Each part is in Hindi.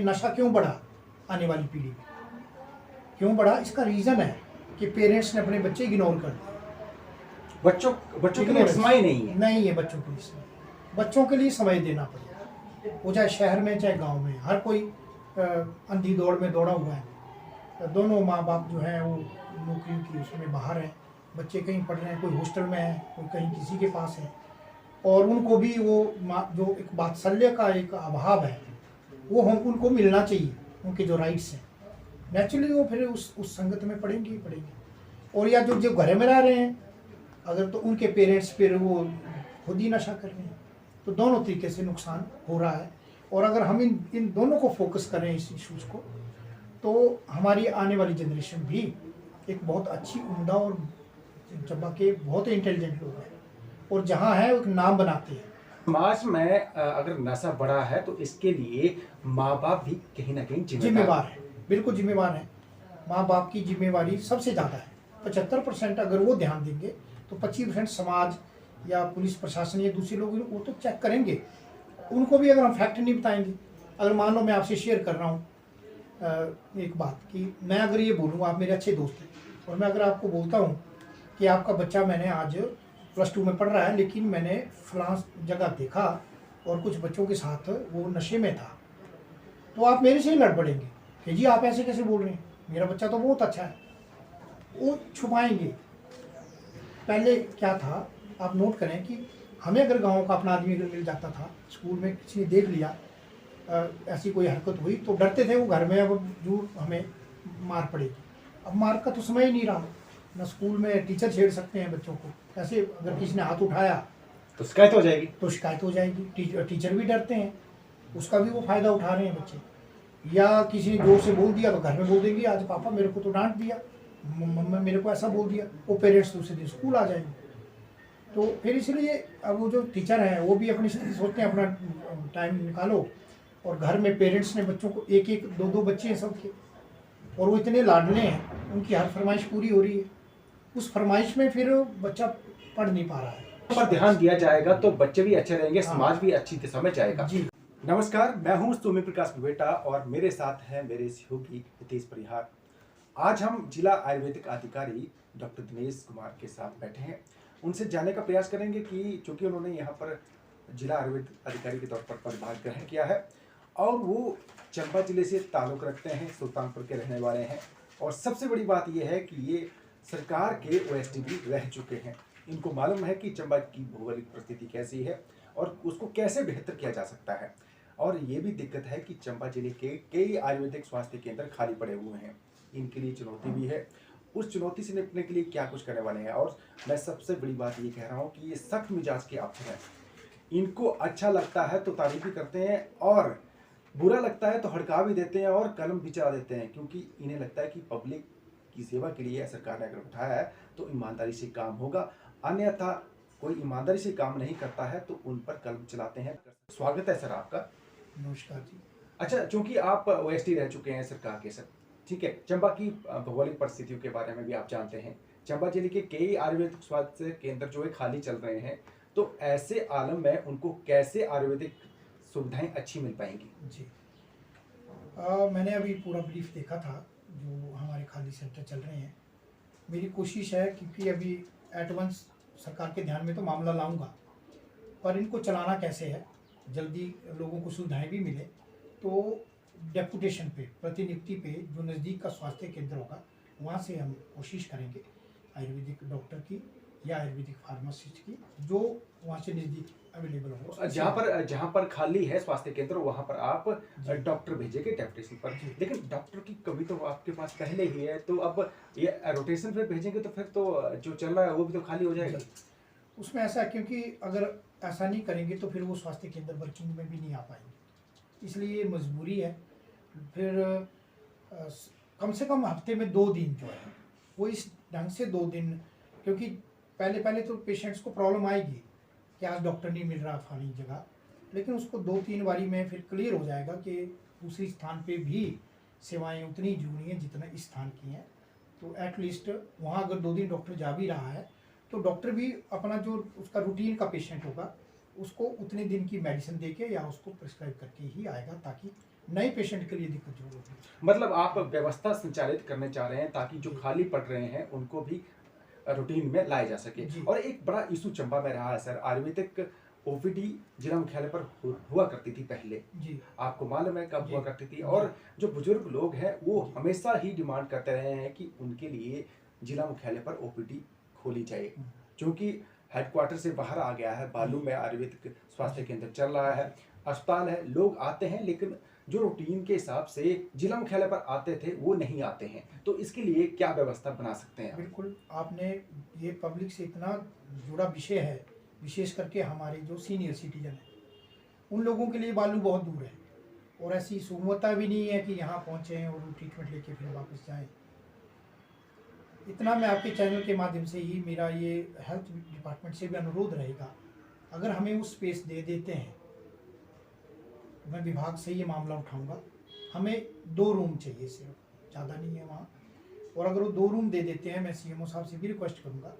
नशा क्यों बढ़ा आने वाली पीढ़ी में, क्यों बढ़ा? इसका रीज़न है कि पेरेंट्स ने अपने बच्चे इग्नोर कर दिए। बच्चों बच्चों के लिए समय नहीं है। नहीं है बच्चों के लिए समय। बच्चों के लिए समय देना पड़ेगा, वो चाहे शहर में चाहे गांव में। हर कोई अंधी दौड़ में दौड़ा हुआ है। दोनों माँ बाप जो हैं वो नौकरी की उसमें बाहर हैं, बच्चे कहीं पढ़ रहे हैं, कोई हॉस्टल में है, कोई कहीं किसी के पास है, और उनको भी वो जो एक वात्सल्य का एक अभाव है वो हम उनको मिलना चाहिए, उनके जो राइट्स हैं। नेचुरली वो फिर उस संगत में पढ़ेंगे ही पढ़ेंगे। और या जो घर में रह रहे हैं अगर, तो उनके पेरेंट्स फिर वो खुद ही नशा कर रहे हैं, तो दोनों तरीके से नुकसान हो रहा है। और अगर हम इन दोनों को फोकस करें इस इशूज़ को, तो हमारी आने वाली जनरेशन भी एक बहुत अच्छी उम्दा और चंबा के बहुत इंटेलिजेंट लोग हैं, और जहाँ है एक नाम बनाते हैं। समाज में अगर नशा बढ़ा है तो इसके लिए माँ बाप भी कहीं ना कहीं जिम्मेवार है, बिल्कुल जिम्मेवार है। माँ बाप की जिम्मेवारी सबसे ज़्यादा है। 75% अगर वो ध्यान देंगे तो 25% समाज या पुलिस प्रशासन या दूसरे लोग वो तो चेक करेंगे। उनको भी अगर हम फैक्ट नहीं बताएंगे, अगर मान लो मैं आपसे शेयर कर रहा हूँ एक बात कि मैं अगर ये बोलूँ, आप मेरे अच्छे दोस्त हैं, और मैं अगर आपको बोलता हूँ कि आपका बच्चा मैंने आज +2 में पढ़ रहा है, लेकिन मैंने फलां जगह देखा और कुछ बच्चों के साथ वो नशे में था, तो आप मेरे से ही लड़ पड़ेंगे कि जी आप ऐसे कैसे बोल रहे हैं, मेरा बच्चा तो बहुत अच्छा है। वो छुपाएंगे। पहले क्या था, आप नोट करें कि हमें अगर गांव का अपना आदमी अगर मिल जाता था, स्कूल में किसी ने देख लिया ऐसी कोई हरकत हुई, तो डरते थे वो घर में, अब जरूर हमें मार पड़ेगी। अब मार का तो समय ही नहीं रहा, न स्कूल में टीचर छेड़ सकते हैं बच्चों को। ऐसे अगर किसी ने हाथ उठाया तो शिकायत हो जाएगी, शिकायत हो जाएगी। टीचर भी डरते हैं, उसका भी वो फ़ायदा उठा रहे हैं बच्चे। या किसी ने जोर से बोल दिया तो घर में बोल देंगे आज पापा मेरे को तो डांट दिया, मम्मा मेरे को ऐसा बोल दिया, वो पेरेंट्स दूसरे दिन स्कूल आ जाएंगे। तो फिर इसलिए अब वो जो टीचर हैं वो भी अपनी स्थिति सोचते हैं, अपना टाइम निकालो, और घर में पेरेंट्स ने बच्चों को 1-1, 2-2 बच्चे हैं सबके, और वो इतने लाडले हैं, उनकी हर फरमाइश पूरी हो रही है। उस फरमाइश में फिर बच्चा पढ़ नहीं पा रहा है। पर ध्यान दिया जाएगा तो बच्चे भी अच्छे रहेंगे, समाज भी अच्छी दिशा में जाएगा। जी नमस्कार, मैं हूं सूर्य प्रकाश बेटा और मेरे साथ है मेरे सहयोगी हितेश परिहार। आज हम जिला आयुर्वेदिक अधिकारी डॉक्टर दिनेश कुमार के साथ बैठे हैं। उनसे जानने का प्रयास करेंगे कि चूंकि उन्होंने यहाँ पर जिला आयुर्वेदिक अधिकारी के तौर पर पदभार ग्रहण किया है और वो चंबा जिले से ताल्लुक़ रखते हैं, सुल्तानपुर के रहने वाले हैं, और सबसे बड़ी बात यह है कि ये सरकार के ओएसडी भी रह चुके हैं। इनको मालूम है कि चंबा की भौगोलिक परिस्थिति कैसी है और उसको कैसे बेहतर किया जा सकता है। और ये भी दिक्कत है कि चंबा जिले के कई आयुर्वेदिक स्वास्थ्य केंद्र खाली पड़े हुए हैं, इनके लिए चुनौती भी है। उस चुनौती से निपटने के लिए क्या कुछ करने वाले हैं, और मैं सबसे बड़ी बात ये कह रहा हूँ कि ये सख्त मिजाज के अफसर हैं। इनको अच्छा लगता है तो तारीफ भी करते हैं और बुरा लगता है तो हड़का भी देते हैं और कलम भी चला देते हैं, क्योंकि इन्हें लगता है कि पब्लिक की सेवा के लिए सरकार ने अगर उठाया है तो ईमानदारी से काम होगा, अन्यथा कोई ईमानदारी से काम नहीं करता है तो उन पर कलम चलाते हैं। स्वागत है सर आपका। नमस्कार जी। अच्छा, चूंकि आप ओएसडी रह चुके हैं सरकार के सर, ठीक है, चंबा की भौगोलिक परिस्थितियों के बारे में भी आप जानते हैं। चंबा जिले के कई आयुर्वेदिक स्वास्थ्य केंद्र जो है खाली चल रहे हैं, तो ऐसे आलम में उनको कैसे आयुर्वेदिक सुविधाएं अच्छी मिल पाएंगी? जी मैंने अभी पूरा ब्रीफ देखा था जो हमारे खाली सेंटर चल रहे हैं। मेरी कोशिश है, क्योंकि अभी एडवांस सरकार के ध्यान में तो मामला लाऊंगा, पर इनको चलाना कैसे है, जल्दी लोगों को सुविधाएं भी मिले, तो डेपुटेशन पे, प्रतिनियुक्ति पे जो नज़दीक का स्वास्थ्य केंद्र होगा वहाँ से हम कोशिश करेंगे आयुर्वेदिक डॉक्टर की या आयुर्वेदिक फार्मासिस्ट की, जो वहाँ से नज़दीक अवेलेबल हो। जहाँ पर खाली है स्वास्थ्य केंद्र वहाँ पर आप डॉक्टर भेजेंगे डेपुटेशन पर, लेकिन डॉक्टर की कमी तो आपके पास पहले ही है, तो अब ये रोटेशन पे भेजेंगे तो फिर तो जो चल रहा है वो भी तो खाली हो जाएगा। उसमें ऐसा है, क्योंकि अगर ऐसा नहीं करेंगे तो फिर वो स्वास्थ्य केंद्र वर्किंग में भी नहीं आ पाएंगे, इसलिए मजबूरी है। फिर कम से कम हफ्ते में 2 दिन जो है वो इस ढंग से 2 दिन, क्योंकि पहले तो पेशेंट्स को प्रॉब्लम आएगी कि आज डॉक्टर नहीं मिल रहा फलानी जगह, लेकिन उसको 2-3 बारी में फिर क्लियर हो जाएगा कि दूसरी स्थान पे भी सेवाएं उतनी जरूरी हैं जितना इस स्थान की हैं। तो एटलीस्ट वहाँ अगर 2 दिन डॉक्टर जा भी रहा है तो डॉक्टर भी अपना जो उसका रूटीन का पेशेंट होगा उसको उतने दिन की मेडिसिन दे के या उसको प्रिस्क्राइब करके ही आएगा, ताकि नए पेशेंट के लिए दिक्कत जरूर होगी। मतलब आप व्यवस्था संचालित करने चाह रहे हैं ताकि जो खाली पड़ रहे हैं उनको भी रूटीन में लाया जा सके। जी। और एक बड़ा इशू चंबा में रहा है सर, आयुर्वेदिक ओपीडी जिला मुख्यालय पर हुआ करती थी पहले, जी आपको मालूम है कब जी हुआ करती थी। जी और जो बुजुर्ग लोग हैं वो जी हमेशा ही डिमांड करते रहे हैं कि उनके लिए जिला मुख्यालय पर ओपीडी खोली जाए, क्योंकि हेडक्वार्टर से बाहर आ गया है, मालूम है आयुर्वेदिक स्वास्थ्य केंद्र चल रहा है, अस्पताल है, लोग आते हैं लेकिन जो रूटीन के हिसाब से जिला मुख्यालय पर आते थे वो नहीं आते हैं। तो इसके लिए क्या व्यवस्था बना सकते हैं आप? बिल्कुल, आपने ये पब्लिक से इतना जुड़ा विषय है, विशेष करके हमारे जो सीनियर सिटीजन हैं उन लोगों के लिए बालू बहुत दूर है और ऐसी सुगमता भी नहीं है कि यहाँ पहुँचें और वो ट्रीटमेंट लेके फिर वापस जाएं। इतना मैं आपके चैनल के माध्यम से ही मेरा ये हेल्थ डिपार्टमेंट से भी अनुरोध रहेगा, अगर हमें वो स्पेस दे देते हैं, मैं विभाग से ये मामला उठाऊंगा। हमें 2 रूम चाहिए सिर्फ, ज़्यादा नहीं है वहाँ। और अगर वो 2 रूम दे देते हैं, मैं सीएमओ साहब से भी रिक्वेस्ट करूँगा,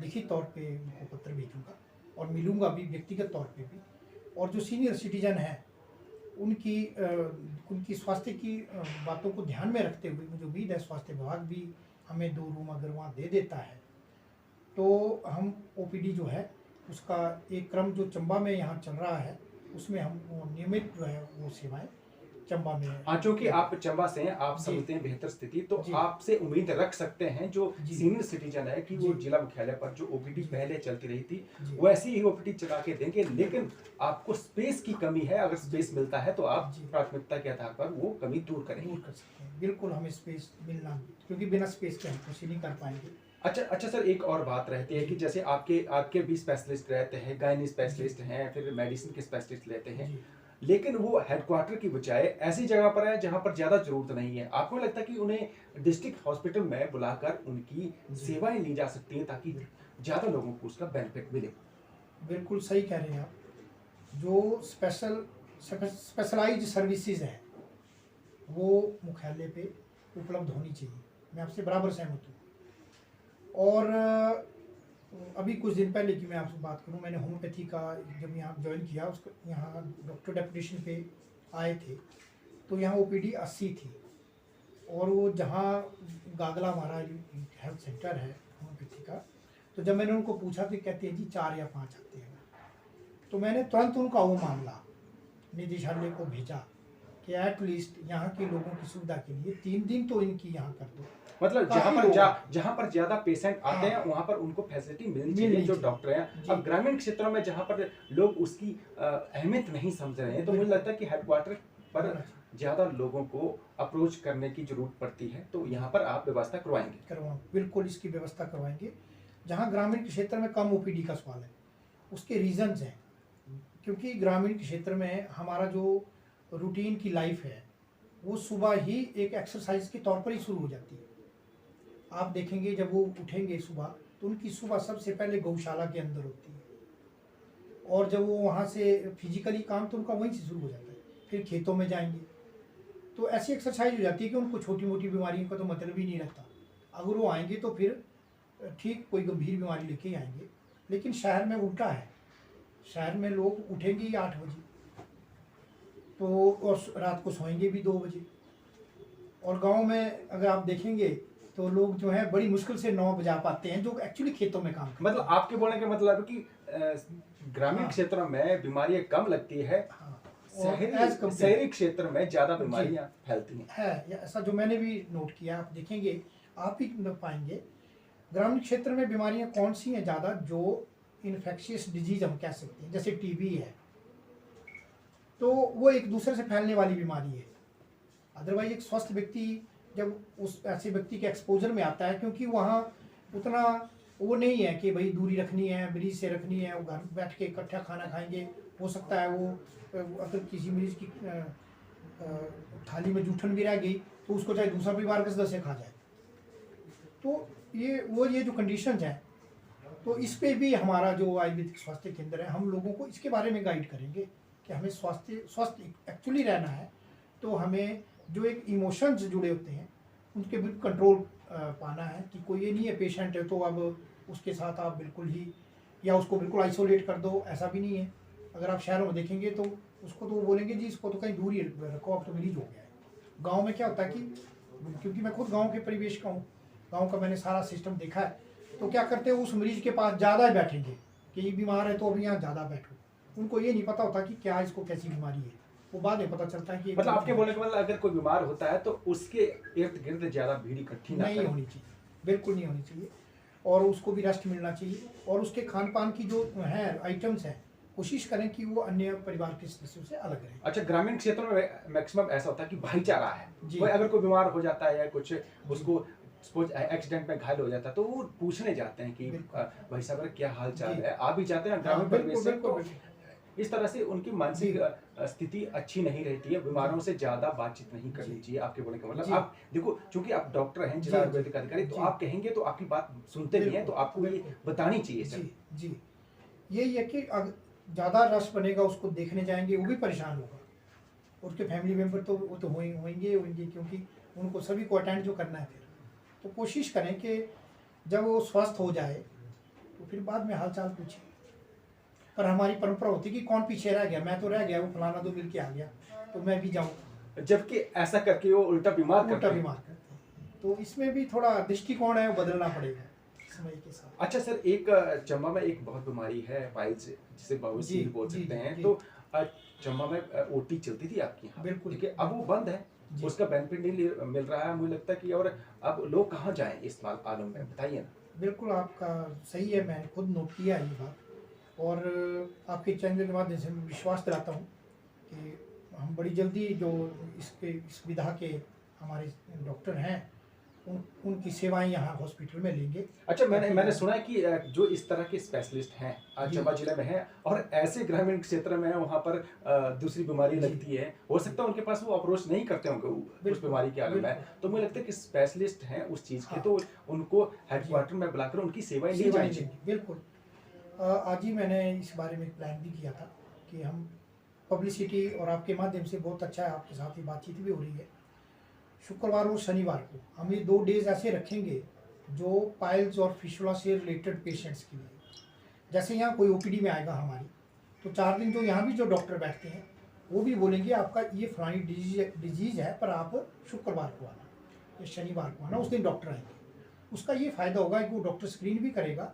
लिखित तौर पे उनको पत्र भेजूँगा और मिलूँगा भी व्यक्तिगत तौर पे भी। और जो सीनियर सिटीजन हैं उनकी स्वास्थ्य की बातों को ध्यान में रखते हुए मुझे उम्मीद है स्वास्थ्य विभाग भी हमें 2 रूम अगर वहाँ दे देता है तो हम ओपीडी जो है उसका एक क्रम जो चंबा में यहाँ चल रहा है उसमें हम वो नियमित जो है वो सेवाएं चंबा में हाँ, क्योंकि आप चंबा से हैं, आप जी। समझते हैं बेहतर स्थिति, तो जी। आपसे उम्मीद रख सकते हैं जो जी। सीनियर सिटीजन है कि वो जी। जिला मुख्यालय पर जो ओपीडी जी। पहले चलती रही थी जी। वैसी ही ओपीडी चला के देंगे, लेकिन आपको स्पेस की कमी है। अगर स्पेस मिलता है तो आप जी। प्राथमिकता के आधार पर वो कमी दूर करेंगे। दूर कर सकते हैं। बिल्कुल हमें स्पेस मिलना, क्योंकि बिना स्पेस के हम कुछ नहीं कर पाएंगे। अच्छा सर, एक और बात रहती है कि जैसे आपके भी स्पेशलिस्ट रहते हैं, गायनी स्पेशलिस्ट हैं, फिर मेडिसिन के स्पेशलिस्ट लेते हैं, जी। लेकिन वो हेडक्वार्टर की बजाय ऐसी जगह पर है जहां पर ज्यादा जरूरत नहीं है। आपको लगता है कि उन्हें डिस्ट्रिक्ट हॉस्पिटल में बुलाकर उनकी सेवाएं ली जा सकती हैं ताकि ज्यादा लोगों को उसका बेनिफिट मिले? बिल्कुल सही कह रहे हैं आप। जो स्पेशलाइज्ड सर्विसेज हैं वो मुख्यालय पे उपलब्ध होनी चाहिए, मैं आपसे बराबर सहमत हूँ। और अभी कुछ दिन पहले की मैं आपसे बात करूं, मैंने होम्योपैथी का जब यहाँ ज्वाइन किया, उसको यहाँ डॉक्टर डेपुटेशन पे आए थे तो यहाँ ओपीडी 80 थी और वो जहाँ गागला हमारा हेल्थ सेंटर है होम्योपैथी का, तो जब मैंने उनको पूछा तो कहते हैं जी 4 या 5 आते हैं। तो मैंने तुरंत उनका वो मामला निदेशालय को भेजा कि एटलीस्ट यहाँ के लोगों की सुविधा के लिए 3 दिन तो इनकी यहाँ कर दो। मतलब जहाँ पर ज्यादा पेशेंट आते हैं वहां पर उनको फैसिलिटी मिलनी चाहिए जो डॉक्टर हैं। अब ग्रामीण क्षेत्रों में जहाँ पर लोग उसकी अहमियत नहीं समझ रहे हैं, तो मुझे लगता है कि हेडक्वार्टर पर ज्यादा लोगों को अप्रोच करने की जरूरत पड़ती है, तो यहाँ पर आप व्यवस्था करवाएंगे? बिल्कुल इसकी व्यवस्था करवाएंगे। जहाँ ग्रामीण क्षेत्र में कम ओपीडी का सवाल है, उसके रीजंस हैं, क्योंकि ग्रामीण क्षेत्र में हमारा जो रूटीन की लाइफ है वो सुबह ही एक एक्सरसाइज के तौर पर ही शुरू हो जाती है। आप देखेंगे जब वो उठेंगे सुबह तो उनकी सुबह सबसे पहले गौशाला के अंदर होती है, और जब वो वहाँ से फिजिकली काम तो उनका वहीं से शुरू हो जाता है, फिर खेतों में जाएंगे तो ऐसी एक्सरसाइज हो जाती है कि उनको छोटी मोटी बीमारियों का तो मतलब ही नहीं रहता। अगर वो आएंगे तो फिर ठीक कोई गंभीर बीमारी लेके ही आएंगे। लेकिन शहर में उल्टा है, शहर में लोग उठेंगे ही 8 बजे तो और रात को सोएंगे भी 2 बजे, और गांव में अगर आप देखेंगे तो लोग जो है बड़ी मुश्किल से 9 बजा पाते हैं जो एक्चुअली खेतों में काम करते हैं। मतलब आपके बोलने का मतलब है कि ग्रामीण क्षेत्रों में बीमारियां कम लगती है, शहरी क्षेत्र में ज्यादा बीमारियां फैलती हैं। ऐसा जो मैंने भी नोट किया, आप देखेंगे आप ही पाएंगे ग्रामीण क्षेत्र में बीमारियां कौन सी हैं ज़्यादा, जो इन्फेक्शियस डिजीज हम कह सकते हैं, जैसे टीबी है तो वो एक दूसरे से फैलने वाली बीमारी है। अदरवाइज एक स्वस्थ व्यक्ति जब उस ऐसे व्यक्ति के एक्सपोजर में आता है, क्योंकि वहाँ उतना वो नहीं है कि भाई दूरी रखनी है, मरीज से रखनी है, वो घर बैठ के इकट्ठा खाना खाएंगे, हो सकता है वो अगर किसी मरीज की थाली में जूठन भी रह गई तो उसको चाहे दूसरा परिवार के सदस्य खा जाए। तो ये जो कंडीशंस हैं, तो इस पे भी हमारा जो आयुर्वेदिक स्वास्थ्य केंद्र है, हम लोगों को इसके बारे में गाइड करेंगे कि हमें स्वस्थ एक्चुअली रहना है, तो हमें जो एक इमोशंस जुड़े होते हैं उनके बिल्कुल कंट्रोल पाना है कि कोई ये नहीं है पेशेंट है तो अब उसके साथ आप बिल्कुल ही या उसको बिल्कुल आइसोलेट कर दो, ऐसा भी नहीं है। अगर आप शहरों में देखेंगे तो उसको तो वो बोलेंगे जी इसको तो कहीं दूर ही रखो, अब तो मरीज हो गया है। गांव में क्या होता है कि क्योंकि मैं खुद गांव के परिवेश का हूँ, गांव का मैंने सारा सिस्टम देखा है, तो क्या करते हैं उस मरीज के पास ज़्यादा ही बैठेंगे कि ये बीमार है तो अभी यहाँ ज़्यादा बैठो। उनको ये नहीं पता होता कि क्या इसको कैसी बीमारी है, वो बाद में पता चलता है कि मतलब आपके बोलने का मतलब अगर कोई बीमार होता है तो उसके इर्द गिर्द ज्यादा भीड़ इकट्ठी ना नहीं करें। होनी चाहिए, बिल्कुल नहीं होनी चाहिए। और उसको भी रेस्ट मिलना चाहिए, और उसके खान पान की जो है आइटम्स हैं, कोशिश करें कि वो अन्य परिवार के सदस्यों से अलग रहें। अच्छा, ग्रामीण क्षेत्रों में मैक्सिमम ऐसा होता है कि भाईचारा है। जी। कोई अगर कोई बीमार हो जाता है या कुछ उसको सपोज एक्सीडेंट में घायल हो जाता है तो वो पूछने जाते हैं कि बिल्कुल। भाई साहब क्या हाल चाल जी। है, आप भी जाते हैं ना हाँ, ग्रामीण परिवेश बिल्कुल से, बिल्कुल तो बिल्कुल। इस तरह से उनकी मानसिक जी। स्थिति अच्छी नहीं रहती है, बीमारों से ज्यादा बातचीत नहीं करनी जी। चाहिए। आपके बोलने का मतलब जी। आप देखो, चूंकि आप डॉक्टर हैं, जिला जी, आयुर्वेदिक अधिकारी, तो जी। आप कहेंगे तो आपकी बात सुनते भी हैं, तो बिल्कुल, आपको ये बिल्कुल। बतानी चाहिए सर। जी, जी। यही है कि ज़्यादा रश बनेगा, उसको देखने जाएँगे, वो भी परेशान होगा। उसके फैमिली मेंबर तो वो तो होंगे, क्योंकि उनको सभी को अटेंड जो करना है फिर। तो कोशिश करें कि जब वो स्वस्थ हो जाए, तो फिर बाद में हाल-चाल पूछें। पर हमारी परंपरा होती है कि कौन पीछे रह गया, मैं तो रह गया, वो फलाना तो मिल के आ गया, तो मैं भी जाऊँ। जबकि ऐसा करके वो उल्टा बीमार करते उल्टा हैं। बीमार करते हैं। तो इसमें भी थोड़ा दृष्टिकोण है, वो बदलना पड़ेगा समय के साथ। अच्छा सर, एक चंबा में एक बहुत बीमारी है पाइल्स, जिसे बवासीर जी, बोल जी, सकते हैं। जी। तो चंबा में ओटी चलती थी आपकी यहाँ, बिल्कुल, ठीक है, अब वो बंद है, जी। उसका बेनिफिट नहीं मिल रहा है, मुझे लगता है कि, और अब लोग कहाँ जाएं इस आलम में, बताइए ना। बिल्कुल आपका सही है, मैंने खुद नोट किया है ये बात, और आपके चैनल के माध्यम से मैं विश्वास दिलाता हूँ कि हम बड़ी जल्दी जो इस विधा के हमारे डॉक्टर हैं, उनकी सेवाएं यहाँ हॉस्पिटल में लेंगे। अच्छा, मैंने सुना है कि जो इस तरह के स्पेशलिस्ट हैं जी। चंबा जिले में हैं, और ऐसे ग्रामीण क्षेत्र में हैं वहाँ पर दूसरी बीमारी जी। लगती है, हो सकता है उनके पास वो अप्रोच नहीं करते होंगे उस बिल्कुल, बीमारी के आलम में, बिल्कुल। तो मुझे लगता है कि स्पेशलिस्ट हैं उस चीज़ के, हाँ। तो उनको हेडक्वार्टर में बुलाकर उनकी सेवाएं ली सेवाएं जानी चाहिए। लेंगे, बिल्कुल। आज ही मैंने इस बारे में एक प्लान भी किया था कि हम पब्लिसिटी, और आपके माध्यम से बहुत अच्छा है, आपके साथ ही बातचीत भी हो रही है। शुक्रवार और शनिवार को हम ये 2 डेज ऐसे रखेंगे जो पाइल्स और फिशुला से रिलेटेड पेशेंट्स के लिए। जैसे यहाँ कोई ओपीडी में आएगा हमारी, तो 4 दिन जो यहाँ भी जो डॉक्टर बैठते हैं, वो भी बोलेंगे आपका ये फलानी डिजीज़ है, पर आप शुक्रवार को आना या शनिवार को आना, उस दिन डॉक्टर आएंगे। उसका ये फ़ायदा होगा कि वो डॉक्टर स्क्रीन भी करेगा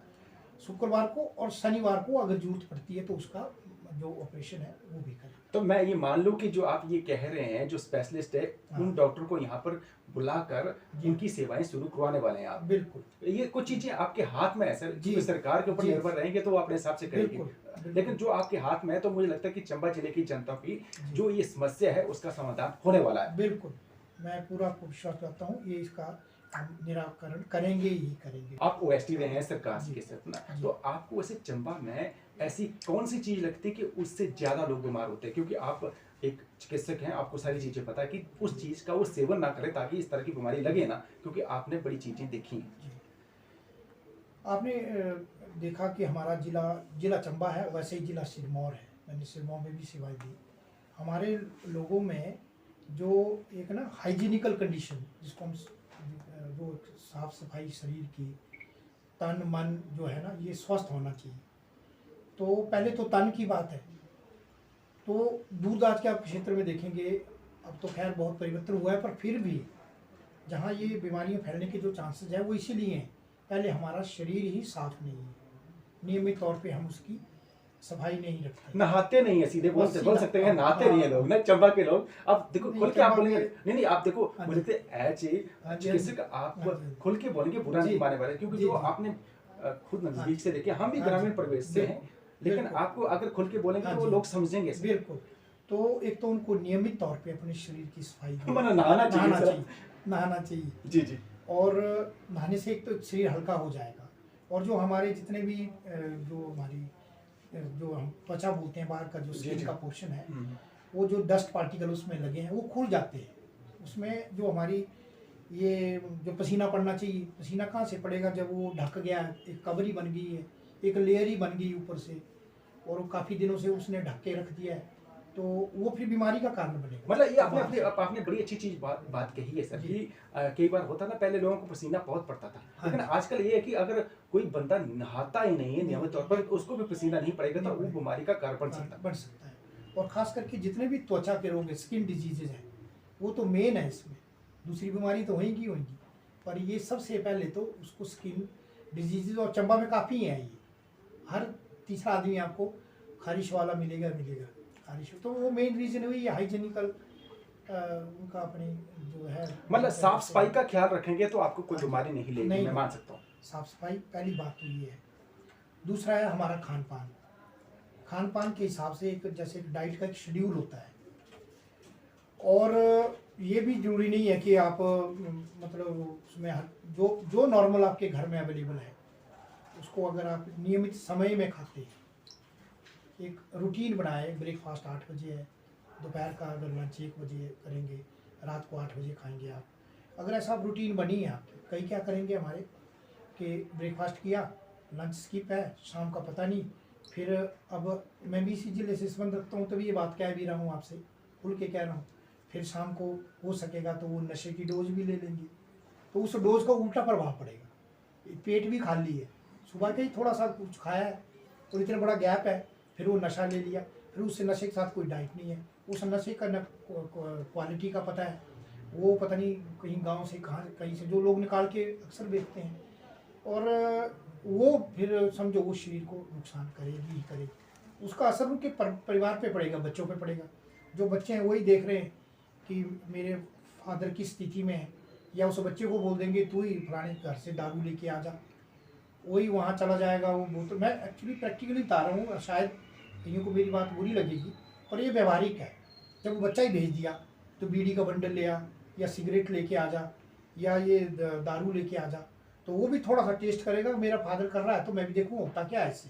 शुक्रवार को, और शनिवार को अगर जरूरत पड़ती है तो उसका जो ऑपरेशन है वो भी करें। तो मैं ये मान लूं कि जो आप ये कह रहे हैं, जो स्पेशलिस्ट है, हाँ। उन डॉक्टर को यहाँ पर बुलाकर जी। उनकी सेवाएं शुरू करवाने वाले हैं आप। बिल्कुल। ये कुछ चीजें आपके हाथ में है सर, जी। क्योंकि सरकार के ऊपर जी। निर्भर रहेंगे तो वो अपने हिसाब से करेगी। बिल्कुल, बिल्कुल। लेकिन जो आपके हाथ में है, तो मुझे लगता है कि चंबा जिले की जनता की जी। जो ये समस्या है उसका समाधान होने वाला है। बिल्कुल, मैं पूरा आपको विश्वास करता हूँ, ये इसका हम निराकरण करेंगे ही करेंगे। आप ओएसडी रहे हैं सरकार जी। के साथ ना, जी। तो आपको वैसे चंबा में ऐसी कौन सी चीज लगती है कि उससे ज्यादा लोग बीमार होते हैं? क्योंकि आप एक चिकित्सक हैं, आपको सारी चीजें पता है कि उस चीज का वो सेवन ना करें ताकि इस तरह की बीमारी लगे ना, क्योंकि आपने बड़ी चीजें देखी हैं। जी। आपने देखा कि हमारा जिला चंबा है, वैसे ही जिला सिरमौर है, मैंने सिरमौर में भी सेवाएं दी। हमारे लोगों में जो एक ना हाइजीनिकल कंडीशन, जिसको हम जो साफ सफाई शरीर की, तन मन जो है ना, ये स्वस्थ होना चाहिए। तो पहले तो तन की बात है, तो दूरदराज के आप क्षेत्र में देखेंगे, अब तो खैर बहुत परिवर्तन हुआ है, पर फिर भी जहाँ ये बीमारियां फैलने के जो चांसेस हैं वो इसीलिए हैं, पहले हमारा शरीर ही साफ नहीं है, नियमित तौर पे हम उसकी सफाई नहीं रखते। नहाते नहीं है, सीधे बोल सकते हैं, नहाते हाँ। नहीं है लोग ना, चंबा के लोग। अब देखो नहीं, खुल के आप चंबा बोलेंगे, के- नहीं आप देखो, हाँ मुझे जी। लगता है एज ए हाँ जी, चिकित्सक हाँ आप जी। खुल के बोलेंगे, बुरा नहीं जी। माने वाले, क्योंकि जी, जो जी। आपने खुद हाँ नजदीक जी। से देखे, हम भी हाँ जी। ग्रामीण परिवेश से हैं, लेकिन बिल्कुल। आपको अगर खुल के बोलेंगे हाँ तो वो जी। लोग समझेंगे। बिल्कुल। तो एक तो उनको नियमित तौर पे अपने शरीर की सफाई मतलब नहाना चाहिए। नहाना चाहिए। जी जी। और नहाने से एक तो शरीर हल्का हो जाएगा, और जो हमारे जितने भी जो हमारी जो हम त्वचा बोलते हैं, बाहर का जो जी, स्किन जी। का पोर्शन है, वो जो डस्ट पार्टिकल उसमें लगे हैं वो खुल जाते हैं। उसमें जो हमारी ये जो पसीना पड़ना चाहिए, पसीना कहाँ से पड़ेगा जब वो ढक गया, एक कवरी बन गई है, एक लेयर ही बन गई ऊपर से, और वो काफ़ी दिनों से उसने ढक के रख दिया है, तो वो फिर बीमारी का कारण बनेगा। मतलब ये आपने बड़ी अच्छी चीज बात कही है सर, जी। कि कई बार होता ना, पहले लोगों को पसीना बहुत पड़ता था, हाँ लेकिन जी। आजकल ये है कि अगर कोई बंदा नहाता ही नहीं है नियमित तौर पर, तो उसको भी पसीना नहीं पड़ेगा, तो वो बीमारी का कारण बन सकता है। बन सकता है। और ख़ास करके जितने भी त्वचा के रोग हैं, स्किन डिजीजेज हैं, वो तो मेन है इसमें। दूसरी बीमारी तो होंगी, पर ये सबसे पहले तो उसको स्किन डिजीजेज, और चंबा में काफ़ी हैं ये। हर तीसरा आदमी आपको खारिश वाला मिलेगा खारिश। तो वो मेन रीज़न है ये हाइजीनिकल उनका अपनी जो है, मतलब साफ सफाई का ख्याल रखेंगे तो आपको कोई बीमारी नहीं लगेगी, नहीं, मैं मान सकता हूँ। साफ सफाई पहली बात तो ये है। दूसरा है हमारा खान पान के हिसाब से एक जैसे एक डाइट का एक शेड्यूल होता है, और ये भी जरूरी नहीं है कि आप मतलब उसमें जो नॉर्मल आपके घर में अवेलेबल है उसको अगर आप नियमित समय में खाते हैं, एक रूटीन बनाए, ब्रेकफास्ट 8 बजे है, दोपहर का अगर लंच 1 बजे करेंगे, रात को 8 बजे खाएंगे आप। अगर ऐसा आप रूटीन बनी है आपकी, कई क्या करेंगे हमारे कि ब्रेकफास्ट किया, लंच स्किप है, शाम का पता नहीं। फिर अब मैं भी इसी जिले से संबंध रखता हूँ, तभी ये बात कह भी रहा हूँ आपसे, खुल के कह रहा हूँ। फिर शाम को हो सकेगा तो वो नशे की डोज भी ले लेंगे, तो उस डोज का उल्टा प्रभाव पड़ेगा। पेट भी खाली है, सुबह के ही थोड़ा सा कुछ खाया है तो इतना बड़ा गैप है, फिर वो नशा ले लिया, फिर उससे नशे के साथ कोई डाइट नहीं है, उस नशे का न क्वालिटी का पता है, वो पता नहीं कहीं गांव से कहीं से जो लोग निकाल के अक्सर बेचते हैं, और वो फिर समझो वो शरीर को नुकसान करेगी ही करेगी। उसका असर उनके परिवार पे पड़ेगा, बच्चों पे पड़ेगा। जो बच्चे हैं वही देख रहे हैं कि मेरे फादर की स्थिति में है, या उस बच्चे को बोल देंगे तू ही फलाने घर से दारू लेके आ जा, वही वहाँ चला जाएगा। वो बोतल, मैं एक्चुअली प्रैक्टिकली बता रहा हूँ, शायद कईयों को मेरी बात बुरी लगेगी, पर ये व्यवहारिक है। जब वो बच्चा ही भेज दिया तो बीड़ी का बंडल ले आ, या सिगरेट लेके आ जा, या ये दारू लेके आ जा, तो वो भी थोड़ा सा टेस्ट करेगा, मेरा फादर कर रहा है तो मैं भी देखूँ होता क्या है इससे।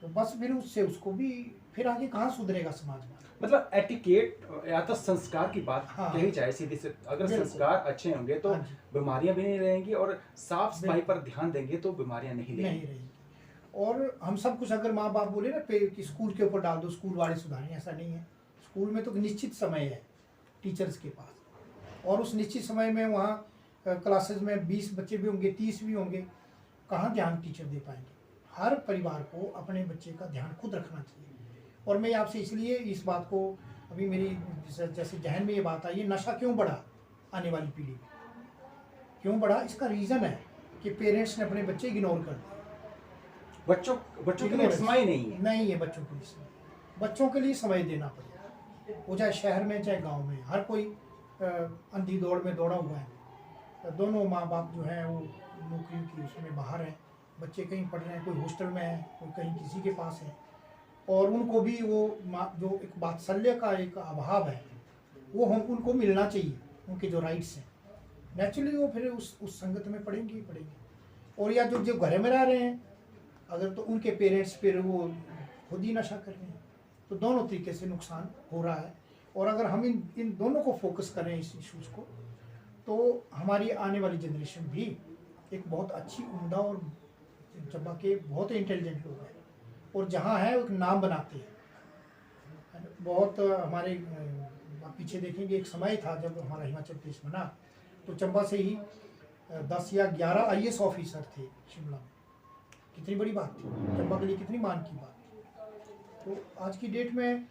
तो बस फिर उससे उसको भी फिर आगे कहाँ सुधरेगा समाज में। मतलब एटिकेट या तो संस्कार की बात हाँ, कही जाए सीधे से, अगर बिल्कुल। संस्कार अच्छे होंगे तो हाँ जी। बीमारियां भी नहीं रहेंगी, और साफ सफाई पर ध्यान देंगे तो बीमारियां नहीं नहीं रहेंगी। रहेगी। और हम सब कुछ अगर माँ बाप बोले ना कि स्कूल के ऊपर डाल दो, स्कूल वाले सुधारें, ऐसा नहीं है। स्कूल में तो निश्चित समय है टीचर्स के पास, और उस निश्चित समय में वहाँ क्लासेस में 20 बच्चे भी होंगे, 30 भी होंगे, कहाँ ध्यान टीचर दे पाएंगे। हर परिवार को अपने बच्चे का ध्यान खुद रखना चाहिए। और मैं आपसे इसलिए इस बात को, अभी मेरी जैसे जहन में ये बात आई है, नशा क्यों बढ़ा आने वाली पीढ़ी में, क्यों बढ़ा, इसका रीज़न है कि पेरेंट्स ने अपने बच्चे इग्नोर कर दिए। बच्चों के लिए समय नहीं है। बच्चों के लिए समय, बच्चों के लिए समय देना पड़ेगा। वो चाहे शहर में चाहे गांव में, हर कोई अंधी दौड़ में दौड़ा हुआ है। दोनों माँ बाप जो हैं वो नौकरी की उसमें बाहर हैं, बच्चे कहीं पढ़ रहे हैं, कोई हॉस्टल में है, कोई कहीं किसी के पास है, और उनको भी वो जो एक वात्सल्य का एक अभाव है वो हम उनको मिलना चाहिए, उनके जो राइट्स हैं। नेचुरली वो फिर उस संगत में पढ़ेंगे ही पढ़ेंगे। और या जो घर में रह रहे हैं अगर, तो उनके पेरेंट्स फिर वो खुद ही नशा कर रहे हैं, तो दोनों तरीके से नुकसान हो रहा है। और अगर हम इन दोनों को फोकस करें इस इशूज़ को, तो हमारी आने वाली जनरेशन भी एक बहुत अच्छी, उम्दा, और चंबा के बहुत इंटेलिजेंट लोग हैं, और जहाँ है एक नाम बनाते हैं। बहुत हमारे पीछे देखेंगे, एक समय था जब हमारा हिमाचल प्रदेश बना, तो चंबा से ही 10 या 11 IAS ऑफिसर थे शिमला में। कितनी बड़ी बात थी, चंबा के लिए कितनी मान की बात थी। तो आज की डेट में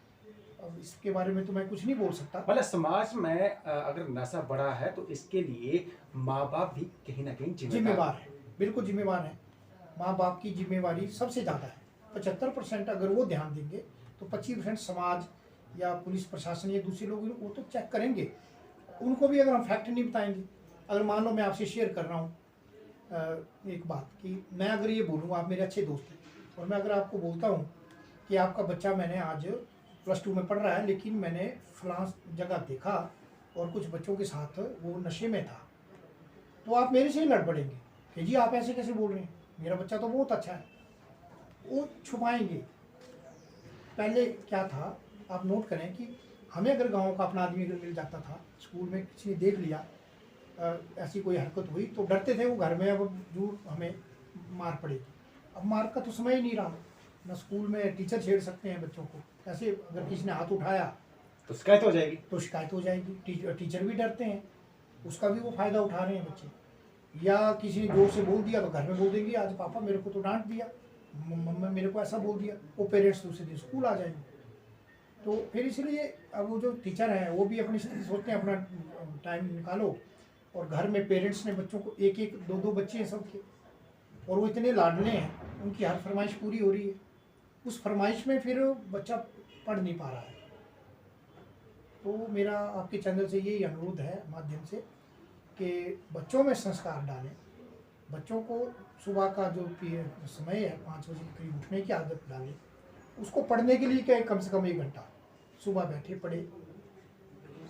अब इसके बारे में तो मैं कुछ नहीं बोल सकता। मतलब समाज में अगर नशा बढ़ा है तो इसके लिए माँ बाप भी कहीं ना कहीं जिम्मेवार है, बिल्कुल जिम्मेवार है। माँ बाप की जिम्मेवारी सबसे ज़्यादा है। 75% अगर वो ध्यान देंगे तो 25% समाज या पुलिस प्रशासन या दूसरे लोग वो तो चेक करेंगे। उनको भी अगर हम फैक्ट नहीं बताएंगे, अगर मान लो मैं आपसे शेयर कर रहा हूँ एक बात कि मैं अगर ये बोलूँ, आप मेरे अच्छे दोस्त हैं, और मैं अगर आपको बोलता हूँ कि आपका बच्चा मैंने आज +2 में पढ़ रहा है, लेकिन मैंने फलां जगह देखा और कुछ बच्चों के साथ वो नशे में था, तो आप मेरे से ही लड़ पड़ेंगे कि जी आप ऐसे कैसे बोल रहे हैं, मेरा बच्चा तो बहुत अच्छा है। वो छुपाएंगे। पहले क्या था, आप नोट करें कि हमें अगर गांव का अपना आदमी अगर मिल जाता था, स्कूल में किसी ने देख लिया ऐसी कोई हरकत हुई, तो डरते थे वो घर में, अब दूर हमें मार पड़ेगी। अब मार का तो समय ही नहीं रहा, ना स्कूल में टीचर छेड़ सकते हैं बच्चों को, कैसे अगर किसी ने हाथ उठाया तो शिकायत हो जाएगी, टीचर भी डरते हैं, उसका भी वो फ़ायदा उठा रहे हैं बच्चे। या किसी ने जोर से बोल दिया तो घर में बोल देंगे आज पापा मेरे को तो डांट दिया, मम्मा मेरे को ऐसा बोल दिया, वो पेरेंट्स दूसरे दिन स्कूल आ जाएंगे। तो फिर इसलिए अब वो जो टीचर हैं वो भी अपनी स्थिति सोचते हैं, अपना टाइम निकालो, और घर में पेरेंट्स ने बच्चों को एक एक दो दो बच्चे हैं सबके, और वो इतने लाडले हैं, उनकी हर फरमाइश पूरी हो रही है। उस फरमाइश में फिर बच्चा पढ़ नहीं पा रहा है। तो मेरा आपके चैनल से यही अनुरोध है माध्यम से कि बच्चों में संस्कार डालें, बच्चों को सुबह का जो समय है 5 बजे करीब उठने की आदत डालें, उसको पढ़ने के लिए क्या कम से कम 1 घंटा सुबह बैठे पढ़े,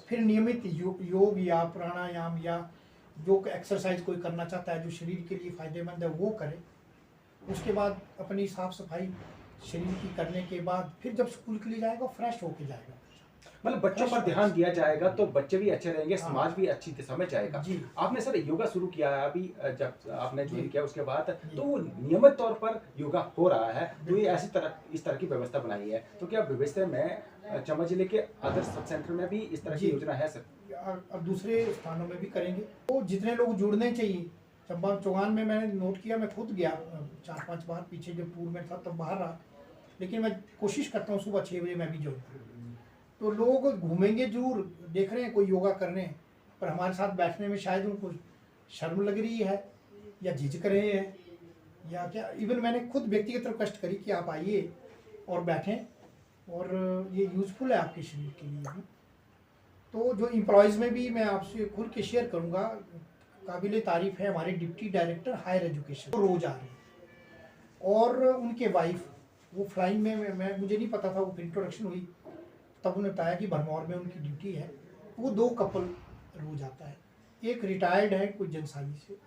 फिर नियमित योग या प्राणायाम या जो एक्सरसाइज कोई करना चाहता है जो शरीर के लिए फ़ायदेमंद है वो करे। उसके बाद अपनी साफ़ सफाई शरीर की करने के बाद फिर जब स्कूल के लिए जाएगा फ्रेश होके जाएगा। मतलब बच्चों पर ध्यान दिया जाएगा तो बच्चे भी अच्छे रहेंगे, हाँ। समाज भी अच्छी दिशा में जाएगा। जी। आपने सर योगा शुरू किया है अभी, जब आपने ज्वाइन जी। किया उसके बाद, जी। तो वो नियमित तौर पर योगा हो रहा है, तो ये इस तरह की व्यवस्था बनाई है, तो क्या भविष्य में चंबा जिले के आदर्श सब सेंटर में भी इस तरह की जी। योजना है सर? अब दूसरे स्थानों में भी करेंगे। तो जितने लोग जुड़ने चाहिए, चंबा चौगान में मैंने नोट किया, मैं खुद गया 4-5 बार, पीछे जब टूर में था तब बाहर रहा, लेकिन मैं कोशिश करता हूँ सुबह 6 बजे मैं भी ज्वाइन करूँ। तो लोग घूमेंगे जरूर, देख रहे हैं कोई योगा करने, पर हमारे साथ बैठने में शायद उनको शर्म लग रही है या झिझक रहे हैं या क्या। इवन मैंने खुद व्यक्तिगत रिक्वेस्ट करी कि आप आइए और बैठें, और ये यूज़फुल है आपके शरीर के लिए। तो जो एम्प्लॉयज़ में भी मैं आपसे खुल के शेयर करूंगा, काबिल तारीफ़ है हमारे डिप्टी डायरेक्टर हायर एजुकेशन, वो रोज़ आ रहे हैं, और उनके वाइफ वो फ्लाइंग में मैं मुझे नहीं पता था, वो इंट्रोडक्शन हुई तब उन्हें बताया कि भरमौर में उनकी ड्यूटी है। वो 2 कपल रोज़ आता है, एक रिटायर्ड है कोई जनसाली से,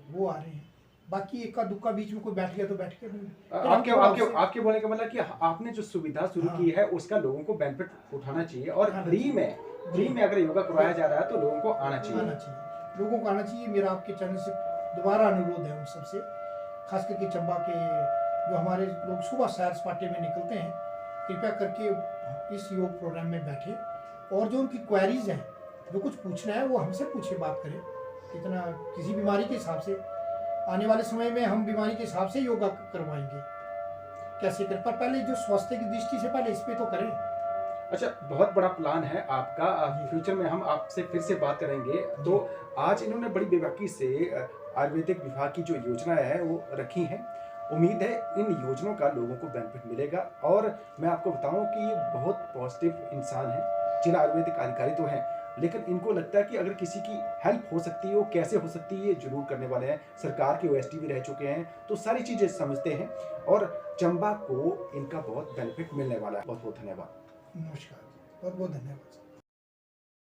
वो आ रहे हैं, बाकी इक्का दुक्का बीच में कोई बैठ गया तो बैठ के आपके बोलने का मतलब कि आपने जो सुविधा शुरू हाँ। की है उसका लोगों को बेनिफिट उठाना चाहिए, और हाँ। फ्री में अगर योगा करवाया जा रहा है तो लोगों को आना चाहिए। लोगों को आना चाहिए। मेरा आपके चैनल से दोबारा अनुरोध है उन सबसे, खास करके चंबा के जो हमारे लोग सुबह सैर सपाटे में निकलते हैं, कृपया करके इस योग प्रोग्राम में बैठे, और जो उनकी क्वेरीज हैं, जो कुछ पूछना है वो हमसे पूछे, बात करें। इतना किसी बीमारी के हिसाब से आने वाले समय में हम बीमारी के हिसाब से योगा करवाएंगे, कैसे कर, पर पहले जो स्वास्थ्य की दृष्टि से पहले इस पे तो करें। अच्छा, बहुत बड़ा प्लान है आपका, फ्यूचर में हम आपसे फिर से बात करेंगे। तो आज इन्होंने बड़ी बेबाकी से आयुर्वेदिक विभाग की जो योजना है वो रखी है। उम्मीद है इन योजनाओं का लोगों को बेनिफिट मिलेगा, और मैं आपको बताऊं कि ये बहुत पॉजिटिव इंसान है। जिला आयुर्वेदिक अधिकारी तो हैं, लेकिन इनको लगता है कि अगर किसी की हेल्प हो सकती है, वो कैसे हो सकती है, ये जरूर करने वाले हैं। सरकार के OSD भी रह चुके हैं, तो सारी चीज़ें समझते हैं, और चंबा को इनका बहुत बेनिफिट मिलने वाला है। बहुत बहुत धन्यवाद। नमस्कार, बहुत बहुत धन्यवाद।